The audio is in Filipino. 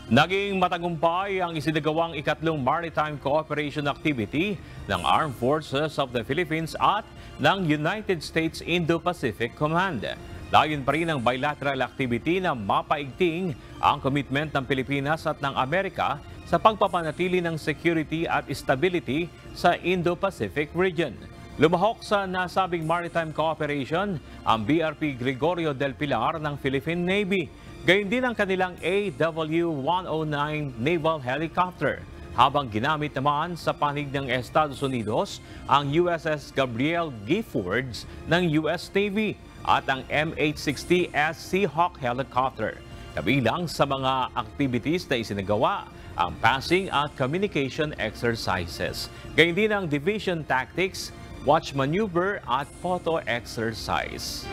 Naging matagumpay ang isinagawang ikatlong Maritime Cooperation Activity ng Armed Forces of the Philippines at ng United States Indo-Pacific Command. Layon pa rin ang bilateral activity na mapaigting ang commitment ng Pilipinas at ng Amerika sa pagpapanatili ng security at stability sa Indo-Pacific region. Lumahok sa nasabing maritime cooperation ang BRP Gregorio del Pilar ng Philippine Navy. Gayon din ang kanilang AW-109 naval helicopter, habang ginamit naman sa panig ng Estados Unidos ang USS Gabriel Giffords ng US Navy at ang MH-60S Seahawk helicopter. Kabilang sa mga activities na isinagawa ang passing at communication exercises. Gayon din ang division tactics, watch maneuver at photo exercise.